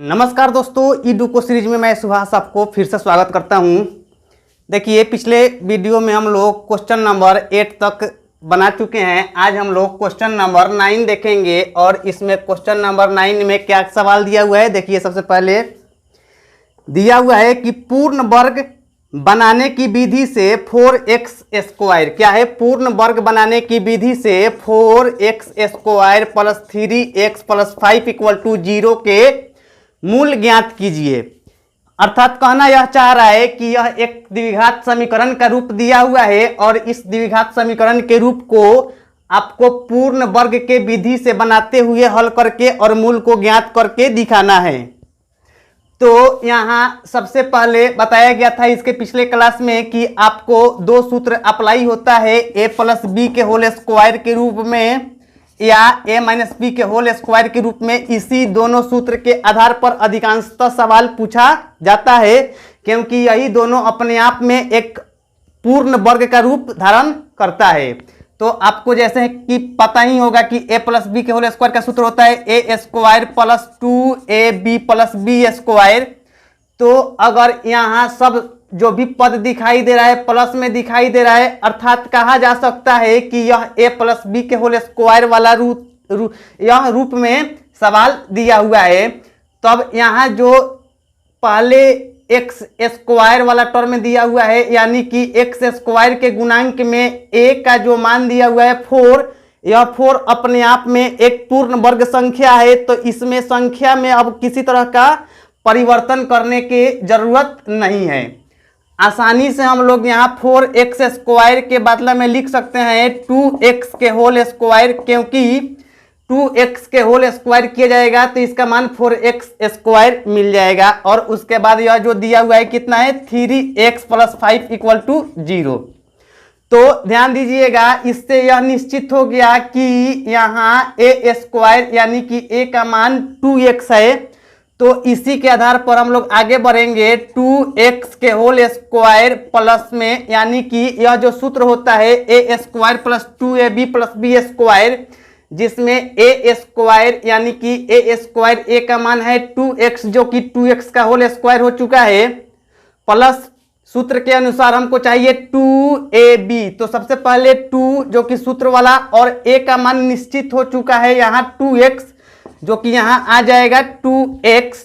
नमस्कार दोस्तों, ईडुको सीरीज में मैं सुभाष आपको फिर से स्वागत करता हूं। देखिए, पिछले वीडियो में हम लोग क्वेश्चन नंबर 8 तक बना चुके हैं। आज हम लोग क्वेश्चन नंबर 9 देखेंगे और इसमें क्वेश्चन नंबर 9 में क्या सवाल दिया हुआ है। देखिए, सबसे पहले दिया हुआ है कि पूर्ण वर्ग बनाने की विधि से 4x स्क्वायर, क्या है, पूर्ण वर्ग बनाने की विधि से 4x square plus 3x plus 5 equal to 0 के मूल ज्ञात कीजिए। अर्थात कहना यह चाह रहा है कि यह एक द्विघात समीकरण का रूप दिया हुआ है और इस द्विघात समीकरण के रूप को आपको पूर्ण वर्ग के विधि से बनाते हुए हल करके और मूल को ज्ञात करके दिखाना है। तो यहाँ सबसे पहले बताया गया था इसके पिछले क्लास में कि आपको दो सूत्र अप्लाई होता है, a प्लस बी के होल स्क्वायर के रूप में या a माइनस बी के होल स्क्वायर के रूप में। इसी दोनों सूत्र के आधार पर अधिकांशतः सवाल पूछा जाता है, क्योंकि यही दोनों अपने आप में एक पूर्ण वर्ग का रूप धारण करता है। तो आपको जैसे कि पता ही होगा कि a प्लस बी के होल स्क्वायर का सूत्र होता है a square plus 2ab plus B square. तो अगर यहाँ सब जो भी पद दिखाई दे रहा है प्लस में दिखाई दे रहा है, अर्थात कहा जा सकता है कि यह a प्लस बी के होल स्क्वायर वाला यह रूप में सवाल दिया हुआ है। तब यहाँ जो पहले एक्स स्क्वायर वाला टर्म दिया हुआ है, यानी कि एक्स स्क्वायर के गुणांक में a का जो मान दिया हुआ है 4, यह 4 अपने आप में एक पूर्ण वर्ग संख्या है। तो इसमें संख्या में अब किसी तरह का परिवर्तन करने की जरूरत नहीं है। आसानी से हम लोग यहाँ 4x स्क्वायर के बदले में लिख सकते हैं 2x के होल स्क्वायर, क्योंकि 2x के होल स्क्वायर किया जाएगा तो इसका मान 4x स्क्वायर मिल जाएगा। और उसके बाद यह जो दिया हुआ है कितना है 3x प्लस 5 इक्वल टू 0। तो ध्यान दीजिएगा, इससे यह निश्चित हो गया कि यहाँ a स्क्वायर यानी कि a का मान 2x है। तो इसी के आधार पर हम लोग आगे बढ़ेंगे 2x के होल स्क्वायर प्लस में, यानी कि यह जो सूत्र होता है a square plus 2ab plus B square, जिसमें a स्क्वायर यानी कि a स्क्वायर a का मान है 2x जो कि 2x का होल स्क्वायर हो चुका है, प्लस सूत्र के अनुसार हमको चाहिए 2ab। तो सबसे पहले 2 जो कि सूत्र वाला और a का मान निश्चित हो चुका है यहाँ 2x, जो कि यहाँ आ जाएगा 2x।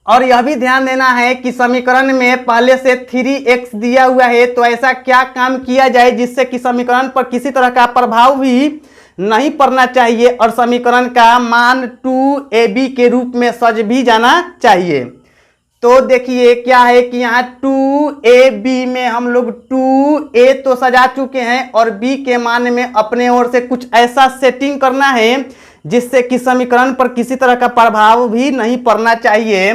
और यह भी ध्यान देना है कि समीकरण में पहले से 3x दिया हुआ है, तो ऐसा क्या काम किया जाए जिससे कि समीकरण पर किसी तरह का प्रभाव भी नहीं पड़ना चाहिए और समीकरण का मान 2ab के रूप में सज भी जाना चाहिए। तो देखिए क्या है कि यहाँ 2ab में हम लोग 2a तो सजा चुके हैं और b के मान में अपने ओर से कुछ ऐसा सेटिंग करना है जिससे कि समीकरण पर किसी तरह का प्रभाव भी नहीं पड़ना चाहिए।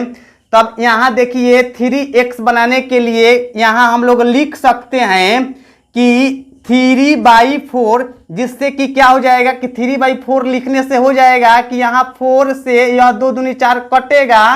तब यहाँ देखिए 3x बनाने के लिए यहाँ हम लोग लिख सकते हैं कि 3/4, जिससे कि क्या हो जाएगा कि 3/4 लिखने से हो जाएगा कि यहाँ 4 से यह 2 दूनी 4 कटेगा,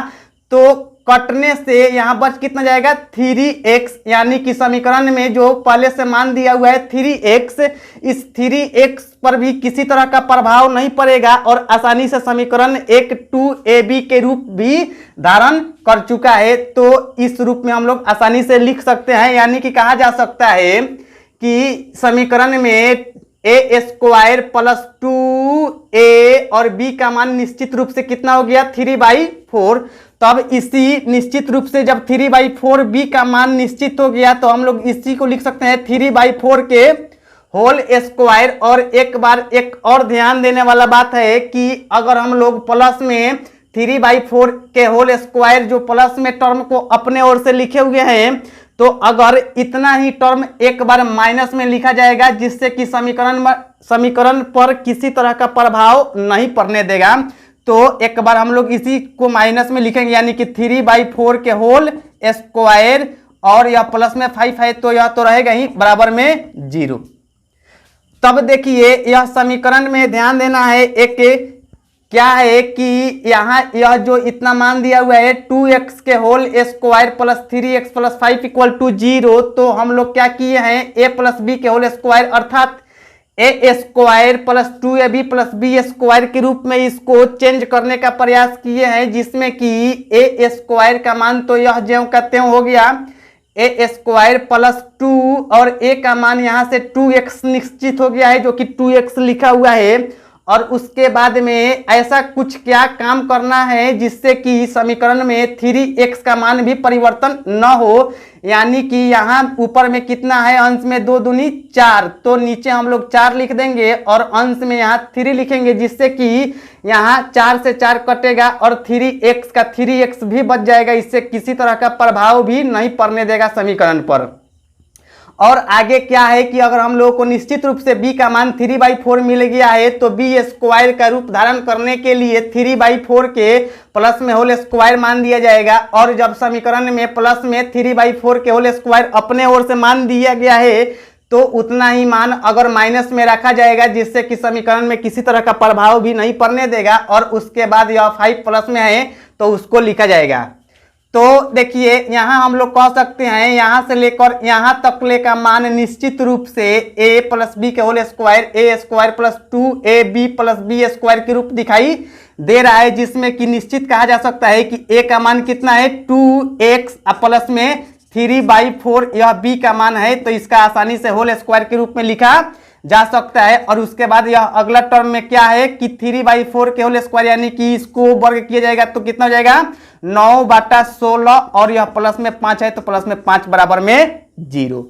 तो कटने से यहाँ बच कितना जाएगा 3x, यानी कि समीकरण में जो पहले से मान दिया हुआ है 3x, इस 3x पर भी किसी तरह का प्रभाव नहीं पड़ेगा और आसानी से समीकरण एक 2ab के रूप भी धारण कर चुका है। तो इस रूप में हम लोग आसानी से लिख सकते हैं, यानी कि कहा जा सकता है कि समीकरण में a स्क्वायर प्लस 2a और b का मान निश्चित रूप से कितना हो गया 3/4। तब इसी निश्चित रूप से जब 3/4 b का मान निश्चित हो गया तो हम लोग इसी को लिख सकते हैं 3/4 के होल स्क्वायर। और एक बार एक और ध्यान देने वाला बात है कि अगर हम लोग प्लस में 3/4 के होल स्क्वायर जो प्लस में टर्म को अपने ओर से लिखे हुए हैं, तो अगर इतना ही टर्म एक बार माइनस में लिखा जाएगा जिससे कि समीकरण पर किसी तरह का प्रभाव नहीं पड़ने देगा। तो एक बार हम लोग इसी को माइनस में लिखेंगे, यानी कि 3/4 के होल स्क्वायर और यह प्लस में 5 है तो यह तो रहेगा ही बराबर में 0। तब देखिए यह समीकरण में ध्यान देना है एक क्या है कि यहाँ यह जो इतना मान दिया हुआ है 2x के whole square plus 3x plus 5 equal to 0। तो हम लोग क्या किए हैं a प्लस बी के होल स्क्वायर अर्थात A square plus 2ab plus B square के रूप में इसको चेंज करने का प्रयास किए हैं, जिसमें कि ए स्क्वायर का मान तो यह ज्यों का त्यों हो गया ए स्क्वायर प्लस 2 और ए का मान यहां से 2x निश्चित हो गया है जो कि 2x लिखा हुआ है। और उसके बाद में ऐसा कुछ क्या काम करना है जिससे कि समीकरण में 3x का मान भी परिवर्तन न हो, यानी कि यहाँ ऊपर में कितना है, अंश में 2 दूनी 4, तो नीचे हम लोग 4 लिख देंगे और अंश में यहाँ 3 लिखेंगे, जिससे कि यहाँ 4 से 4 कटेगा और 3x का 3x भी बच जाएगा। इससे किसी तरह का प्रभाव भी नहीं पड़ने देगा समीकरण पर। और आगे क्या है कि अगर हम लोगों को निश्चित रूप से b का मान 3/4 मिल गया है तो b स्क्वायर का रूप धारण करने के लिए 3/4 के प्लस में होल स्क्वायर मान दिया जाएगा। और जब समीकरण में प्लस में 3/4 के होल स्क्वायर अपने ओर से मान दिया गया है तो उतना ही मान अगर माइनस में रखा जाएगा, जिससे कि समीकरण में किसी तरह का प्रभाव भी नहीं पड़ने देगा। और उसके बाद यह 5 प्लस में है तो उसको लिखा जाएगा। तो देखिए यहाँ हम लोग कह सकते हैं यहाँ से लेकर यहाँ तक ले का मान निश्चित रूप से a प्लस बी के whole square A square plus 2ab plus B square के रूप दिखाई दे रहा है, जिसमें कि निश्चित कहा जा सकता है कि a का मान कितना है 2x प्लस में 3/4 यह b का मान है, तो इसका आसानी से होल स्क्वायर के रूप में लिखा जा सकता है। और उसके बाद यह अगला टर्म में क्या है कि 3/4 के होल स्क्वायर यानी कि इसको वर्ग किया जाएगा तो कितना हो जाएगा 9/16 और यह प्लस में 5 है तो प्लस में 5 बराबर में 0।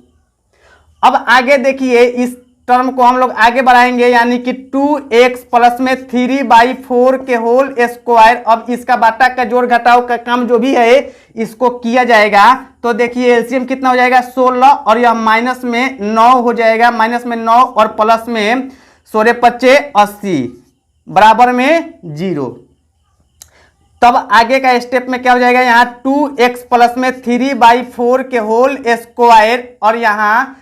अब आगे देखिए इस टर्म को हम लोग आगे बढ़ाएंगे, यानी कि 2x प्लस में 3/4 के होल स्क्वायर। अब इसका बाटा का जोड़ घटाव का काम जो भी है इसको किया जाएगा। तो देखिए एलसीएम कितना हो जाएगा 16 और यह माइनस में 9 हो जाएगा, माइनस में 9 और प्लस में 16×5 80 बराबर में 0। तब आगे का स्टेप में क्या हो जाएगा, यहाँ 2x प्लस में 3/4 के होल स्क्वायर और यहाँ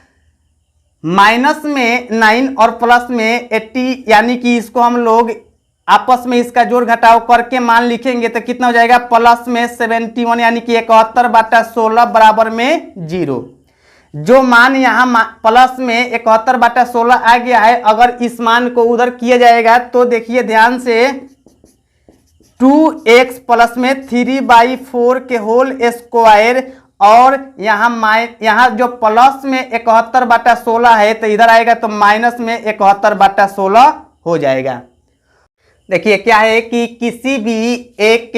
माइनस में 9 और प्लस में 80, यानी कि इसको हम लोग आपस में इसका जोड़ घटाव करके मान लिखेंगे तो कितना हो जाएगा प्लस में 71 यानी कि 71/16 बराबर में 0। जो मान यहाँ प्लस में 71/16 आ गया है, अगर इस मान को उधर किया जाएगा तो देखिए ध्यान से 2x प्लस में 3/4 के होल स्क्वायर और यहाँ जो प्लस में 71/16 है तो इधर आएगा तो माइनस में 71/16 हो जाएगा। देखिए क्या है कि किसी भी एक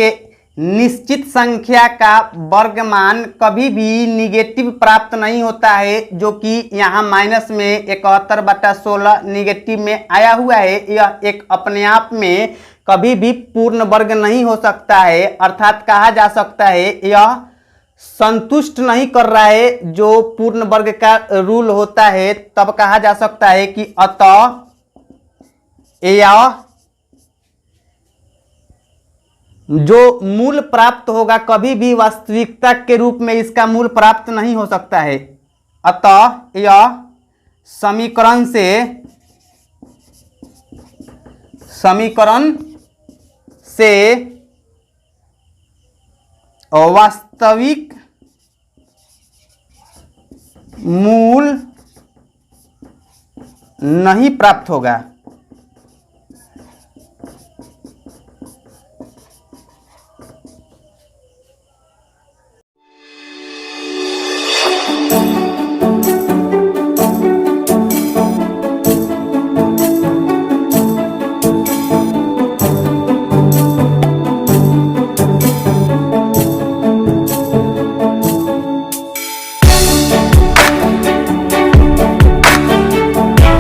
निश्चित संख्या का वर्गमान कभी भी निगेटिव प्राप्त नहीं होता है, जो कि यहाँ माइनस में 71/16 निगेटिव में आया हुआ है। यह एक अपने आप में कभी भी पूर्ण वर्ग नहीं हो सकता है, अर्थात कहा जा सकता है यह संतुष्ट नहीं कर रहा है जो पूर्ण वर्ग का रूल होता है। तब कहा जा सकता है कि अतः यह जो मूल प्राप्त होगा कभी भी वास्तविकता के रूप में इसका मूल प्राप्त नहीं हो सकता है। अतः यह समीकरण से वास्तविक मूल नहीं प्राप्त होगा।